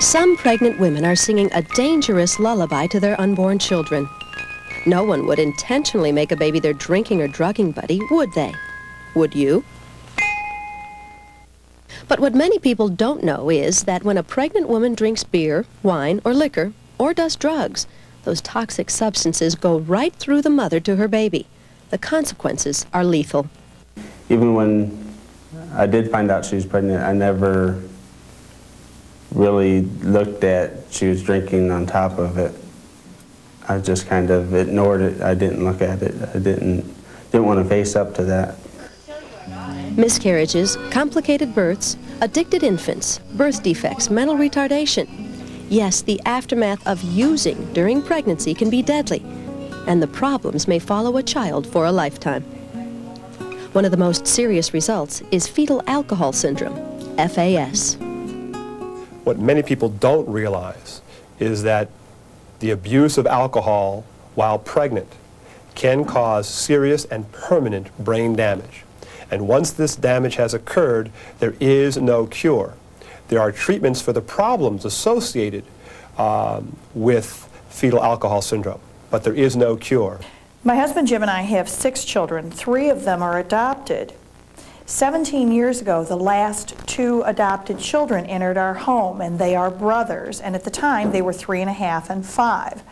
Some pregnant women are singing a dangerous lullaby to their unborn children. No one would intentionally make a baby their drinking or drugging buddy, would they? Would you? But what many people don't know is that when a pregnant woman drinks beer, wine, or liquor, or does drugs, those toxic substances go right through the mother to her baby. The consequences are lethal. Even when I did find out she was pregnant, I never really looked at she was drinking on top of it. I just kind of ignored it. I didn't look at it. I didn't want to face up to that. Miscarriages, complicated births, addicted infants, birth defects, mental retardation. Yes, the aftermath of using during pregnancy can be deadly, and the problems may follow a child for a lifetime. One of the most serious results is fetal alcohol syndrome, FAS. What many people don't realize is that the abuse of alcohol while pregnant can cause serious and permanent brain damage. And once this damage has occurred, there is no cure. There are treatments for the problems associated with fetal alcohol syndrome, but there is no cure. My husband Jim and I have 6 children. 3 of them are adopted. 17 years ago, the last 2 adopted children entered our home, and they are brothers. And at the time, they were 3.5 and 5.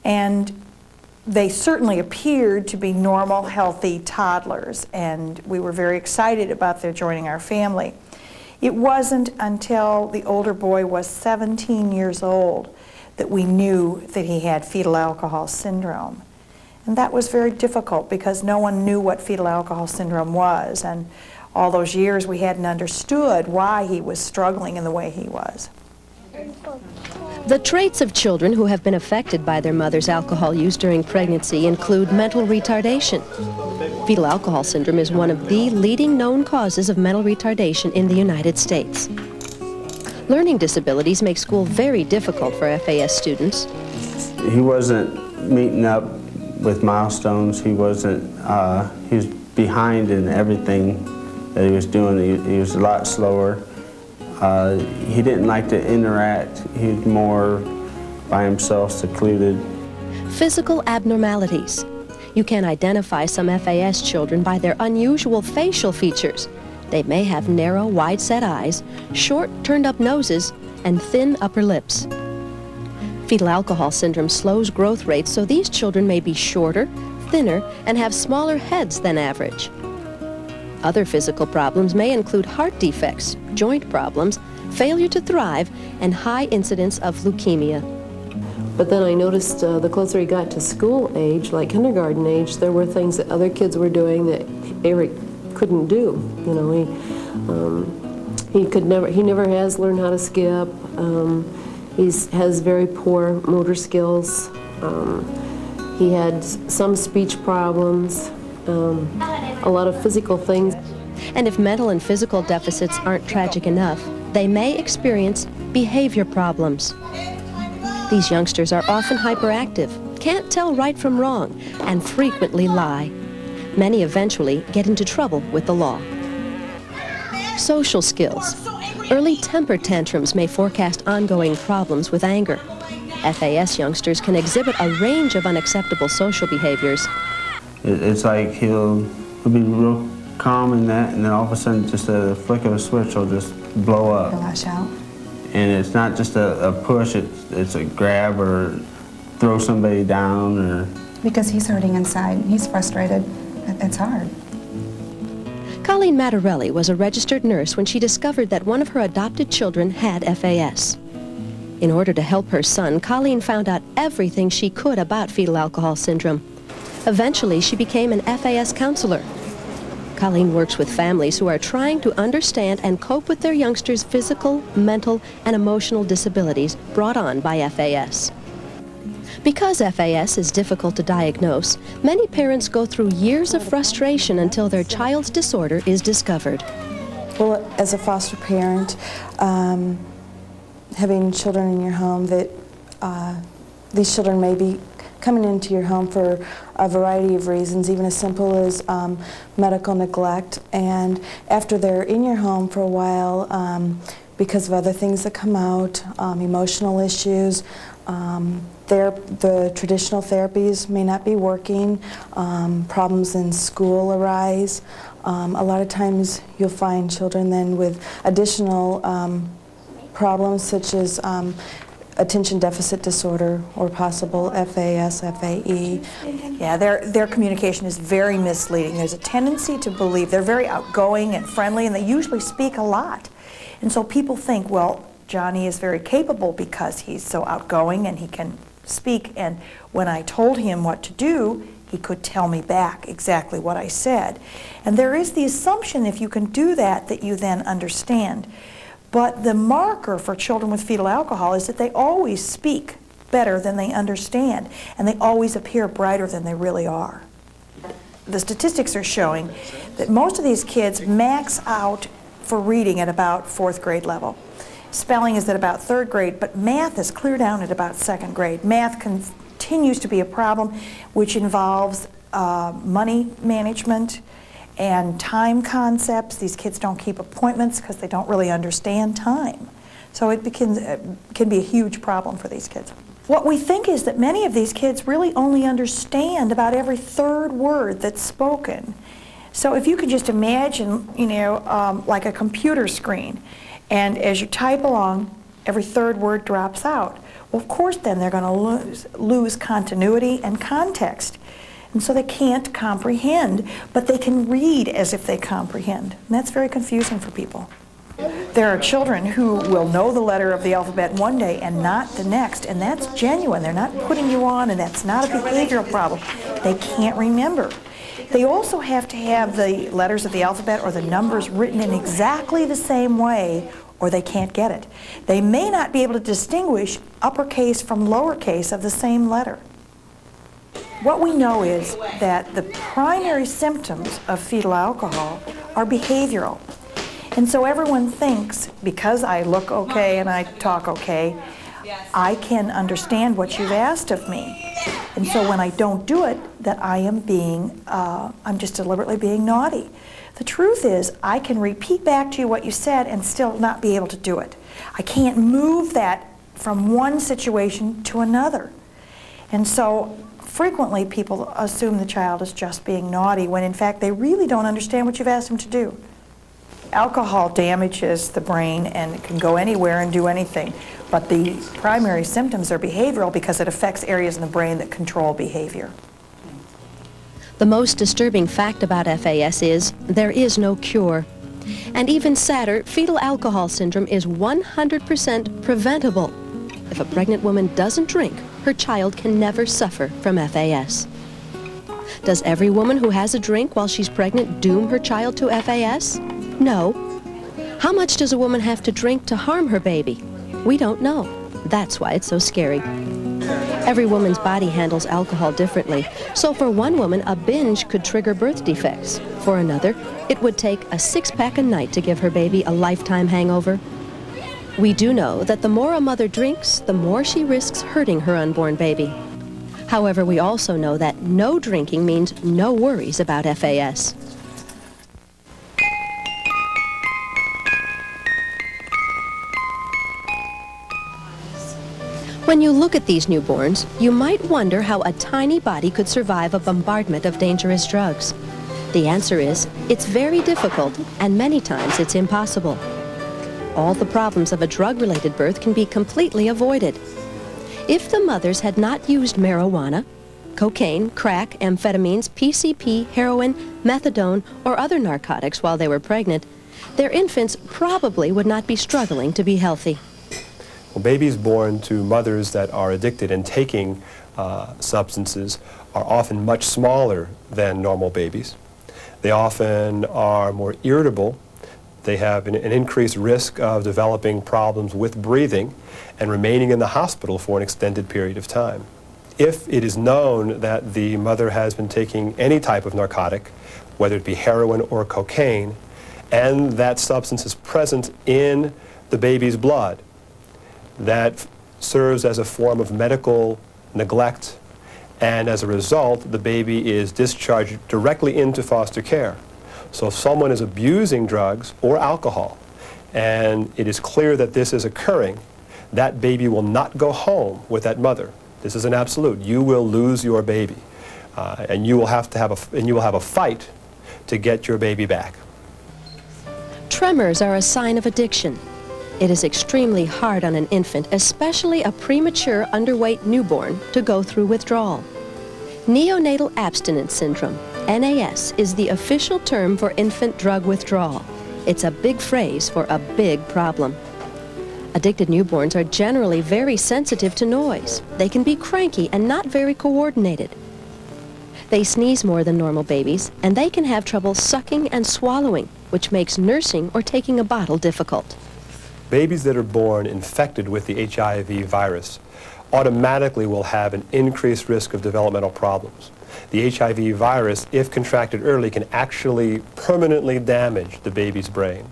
And they certainly appeared to be normal, healthy toddlers, and we were very excited about their joining our family. It wasn't until the older boy was 17 years old that we knew that he had fetal alcohol syndrome. And that was very difficult because no one knew what fetal alcohol syndrome was, and all those years we hadn't understood why he was struggling in the way he was. The traits of children who have been affected by their mother's alcohol use during pregnancy include mental retardation. Fetal alcohol syndrome is one of the leading known causes of mental retardation in the United States. Learning disabilities make school very difficult for FAS students. He wasn't meeting up with milestones. He wasn't, he was behind in everything that he was doing. He was a lot slower. He didn't like to interact. He was more by himself, secluded. Physical abnormalities. You can identify some FAS children by their unusual facial features. They may have narrow, wide-set eyes, short, turned-up noses, and thin upper lips. Fetal alcohol syndrome slows growth rates, so these children may be shorter, thinner, and have smaller heads than average. Other physical problems may include heart defects, joint problems, failure to thrive, and high incidence of leukemia. But then I noticed the closer he got to school age, like kindergarten age, there were things that other kids were doing that Eric couldn't do. You know, he never has learned how to skip. He has very poor motor skills. He had some speech problems. A lot of physical things. And if mental and physical deficits aren't tragic enough, they may experience behavior problems. These youngsters are often hyperactive, can't tell right from wrong, and frequently lie. Many eventually get into trouble with the law. Social skills. Early temper tantrums may forecast ongoing problems with anger. FAS youngsters can exhibit a range of unacceptable social behaviors. It's like he'll be real calm in that, and then all of a sudden, just a flick of a switch will just blow up. He'll lash out. And it's not just a push, it's a grab or throw somebody down. Or Because he's hurting inside. He's frustrated. It's hard. Colleen Mattarelli was a registered nurse when she discovered that one of her adopted children had FAS. In order to help her son, Colleen found out everything she could about fetal alcohol syndrome. Eventually, she became an FAS counselor. Colleen works with families who are trying to understand and cope with their youngsters' physical, mental, and emotional disabilities brought on by FAS. Because FAS is difficult to diagnose, many parents go through years of frustration until their child's disorder is discovered. Well, as a foster parent, having children in your home, that these children may be coming into your home for a variety of reasons, even as simple as medical neglect. And after they're in your home for a while, because of other things that come out, emotional issues. The traditional therapies may not be working. Problems in school arise. A lot of times you'll find children then with additional problems such as attention deficit disorder or possible FAS, FAE. Yeah, their communication is very misleading. There's a tendency to believe they're very outgoing and friendly, and they usually speak a lot. And so people think, well, Johnny is very capable because he's so outgoing and he can speak, and when I told him what to do, he could tell me back exactly what I said. And there is the assumption if you can do that, that you then understand. But the marker for children with fetal alcohol is that they always speak better than they understand, and they always appear brighter than they really are. The statistics are showing that most of these kids max out for reading at about 4th grade level. Spelling is at about 3rd grade, but math is clear down at about 2nd grade. Math continues to be a problem, which involves money management and time concepts. These kids don't keep appointments because they don't really understand time. So it can be a huge problem for these kids. What we think is that many of these kids really only understand about every 3rd word that's spoken. So if you could just imagine, like a computer screen, and as you type along, every 3rd word drops out. Well, of course, then they're going to lose continuity and context. And so they can't comprehend, but they can read as if they comprehend. And that's very confusing for people. There are children who will know the letter of the alphabet one day and not the next, and that's genuine. They're not putting you on, and that's not a behavioral problem. They can't remember. They also have to have the letters of the alphabet or the numbers written in exactly the same way, or they can't get it. They may not be able to distinguish uppercase from lowercase of the same letter. What we know is that the primary symptoms of fetal alcohol are behavioral. And so everyone thinks, because I look okay and I talk okay, I can understand what you've asked of me. And so when I don't do it, that I am I'm just deliberately being naughty. The truth is, I can repeat back to you what you said and still not be able to do it. I can't move that from one situation to another. And so frequently people assume the child is just being naughty when in fact they really don't understand what you've asked them to do. Alcohol damages the brain and it can go anywhere and do anything, but the primary symptoms are behavioral because it affects areas in the brain that control behavior. The most disturbing fact about FAS is there is no cure. And even sadder, fetal alcohol syndrome is 100% preventable. If a pregnant woman doesn't drink, her child can never suffer from FAS. Does every woman who has a drink while she's pregnant doom her child to FAS? No. How much does a woman have to drink to harm her baby? We don't know. That's why it's so scary. Every woman's body handles alcohol differently. So for one woman, a binge could trigger birth defects. For another, it would take a 6-pack a night to give her baby a lifetime hangover. We do know that the more a mother drinks, the more she risks hurting her unborn baby. However, we also know that no drinking means no worries about FAS. When you look at these newborns, you might wonder how a tiny body could survive a bombardment of dangerous drugs. The answer is, it's very difficult, and many times it's impossible. All the problems of a drug-related birth can be completely avoided. If the mothers had not used marijuana, cocaine, crack, amphetamines, PCP, heroin, methadone, or other narcotics while they were pregnant, their infants probably would not be struggling to be healthy. Well, babies born to mothers that are addicted and taking substances are often much smaller than normal babies. They often are more irritable. They have an increased risk of developing problems with breathing and remaining in the hospital for an extended period of time. If it is known that the mother has been taking any type of narcotic, whether it be heroin or cocaine, and that substance is present in the baby's blood, that serves as a form of medical neglect, and as a result, the baby is discharged directly into foster care. So if someone is abusing drugs or alcohol and it is clear that this is occurring, that baby will not go home with that mother. This is an absolute. You will lose your baby, and you will have a fight to get your baby back. Tremors are a sign of addiction. It is extremely hard on an infant, especially a premature underweight newborn, to go through withdrawal. Neonatal abstinence syndrome, NAS, is the official term for infant drug withdrawal. It's a big phrase for a big problem. Addicted newborns are generally very sensitive to noise. They can be cranky and not very coordinated. They sneeze more than normal babies, and they can have trouble sucking and swallowing, which makes nursing or taking a bottle difficult. Babies that are born infected with the HIV virus automatically will have an increased risk of developmental problems. The HIV virus, if contracted early, can actually permanently damage the baby's brain.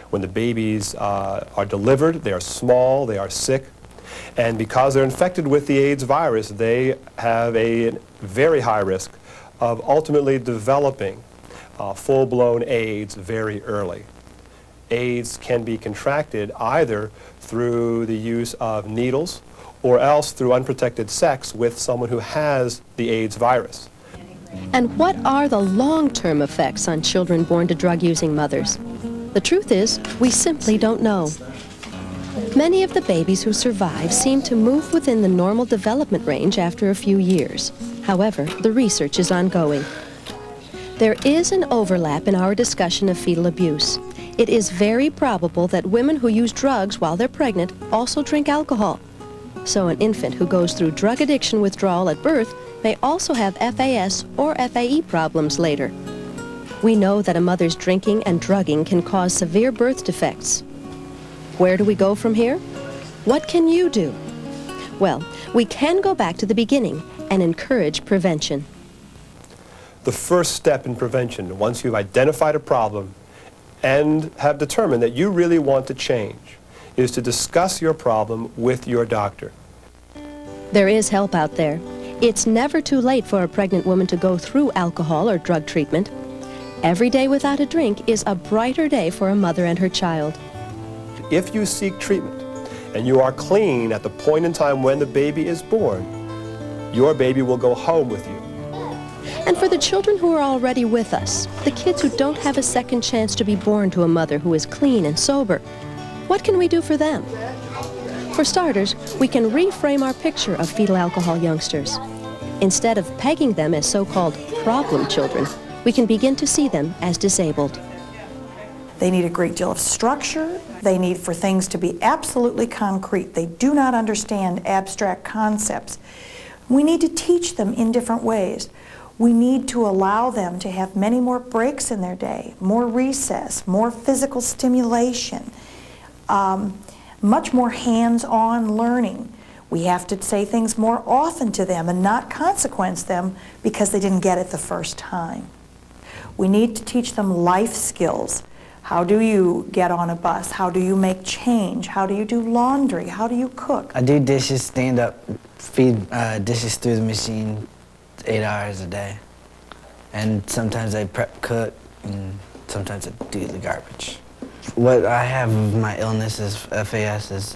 When the babies are delivered, they are small, they are sick, and because they're infected with the AIDS virus, they have a very high risk of ultimately developing full-blown AIDS very early. AIDS can be contracted either through the use of needles or else through unprotected sex with someone who has the AIDS virus. And what are the long-term effects on children born to drug-using mothers? The truth is, we simply don't know. Many of the babies who survive seem to move within the normal development range after a few years. However, the research is ongoing. There is an overlap in our discussion of fetal abuse. It is very probable that women who use drugs while they're pregnant also drink alcohol. So an infant who goes through drug addiction withdrawal at birth may also have FAS or FAE problems later. We know that a mother's drinking and drugging can cause severe birth defects. Where do we go from here? What can you do? Well, we can go back to the beginning and encourage prevention. The first step in prevention, once you've identified a problem and have determined that you really want to change, is to discuss your problem with your doctor. There is help out there. It's never too late for a pregnant woman to go through alcohol or drug treatment. Every day without a drink is a brighter day for a mother and her child. If you seek treatment and you are clean at the point in time when the baby is born, your baby will go home with you. And for the children who are already with us, the kids who don't have a second chance to be born to a mother who is clean and sober, what can we do for them? For starters, we can reframe our picture of fetal alcohol youngsters. Instead of pegging them as so-called problem children, we can begin to see them as disabled. They need a great deal of structure. They need for things to be absolutely concrete. They do not understand abstract concepts. We need to teach them in different ways. We need to allow them to have many more breaks in their day, more recess, more physical stimulation, much more hands-on learning. We have to say things more often to them and not consequence them because they didn't get it the first time. We need to teach them life skills. How do you get on a bus? How do you make change? How do you do laundry? How do you cook? I do dishes, stand up, feed dishes through the machine 8 hours a day. And sometimes I prep cook, and sometimes I do the garbage. What I have of my illness is FAS is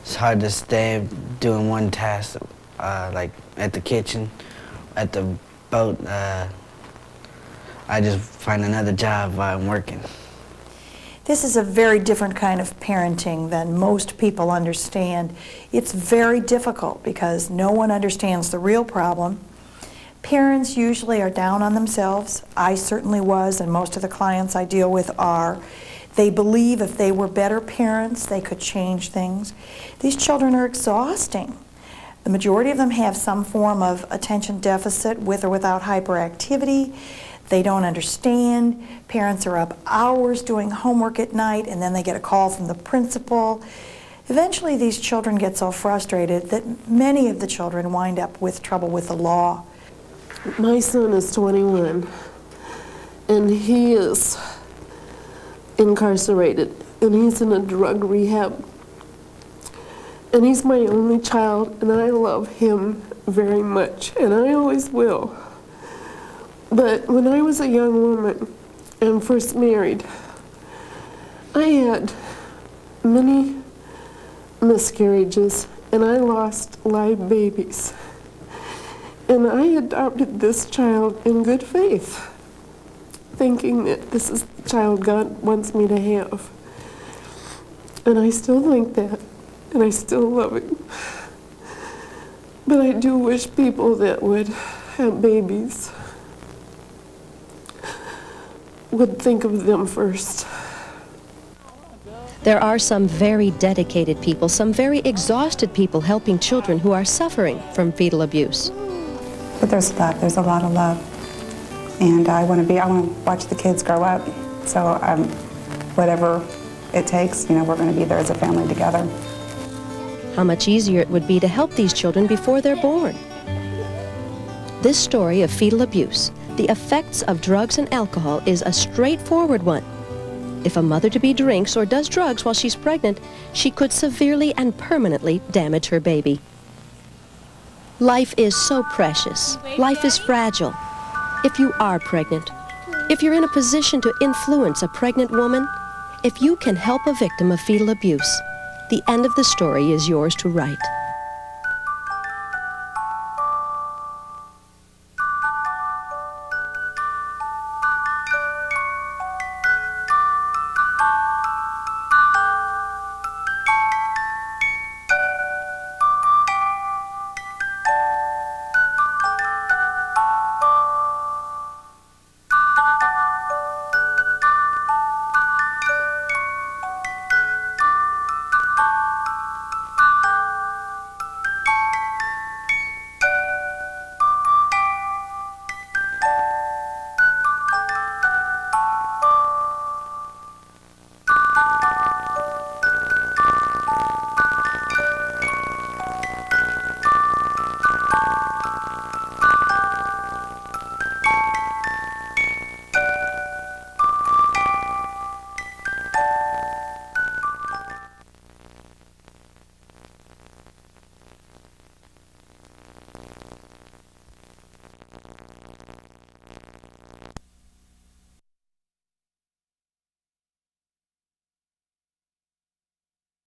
it's hard to stay doing one task, like at the kitchen, at the boat. I just find another job while I'm working. This is a very different kind of parenting than most people understand. It's very difficult because no one understands the real problem. Parents usually are down on themselves. I certainly was, and most of the clients I deal with are. They believe if they were better parents, they could change things. These children are exhausting. The majority of them have some form of attention deficit with or without hyperactivity. They don't understand. Parents are up hours doing homework at night, and then they get a call from the principal. Eventually, these children get so frustrated that many of the children wind up with trouble with the law. My son is 21, and he is incarcerated, and he's in a drug rehab. And he's my only child, and I love him very much, and I always will. But when I was a young woman and first married, I had many miscarriages, and I lost live babies. And I adopted this child in good faith, thinking that this is the child God wants me to have. And I still think that, and I still love him. But I do wish people that would have babies would think of them first. There are some very dedicated people, some very exhausted people helping children who are suffering from fetal abuse. But there's love. There's a lot of love. And I want to watch the kids grow up. So whatever it takes, we're going to be there as a family together. How much easier it would be to help these children before they're born. This story of fetal abuse, the effects of drugs and alcohol, is a straightforward one. If a mother-to-be drinks or does drugs while she's pregnant, she could severely and permanently damage her baby. Life is so precious. Life is fragile. If you are pregnant, if you're in a position to influence a pregnant woman, if you can help a victim of fetal abuse, the end of the story is yours to write.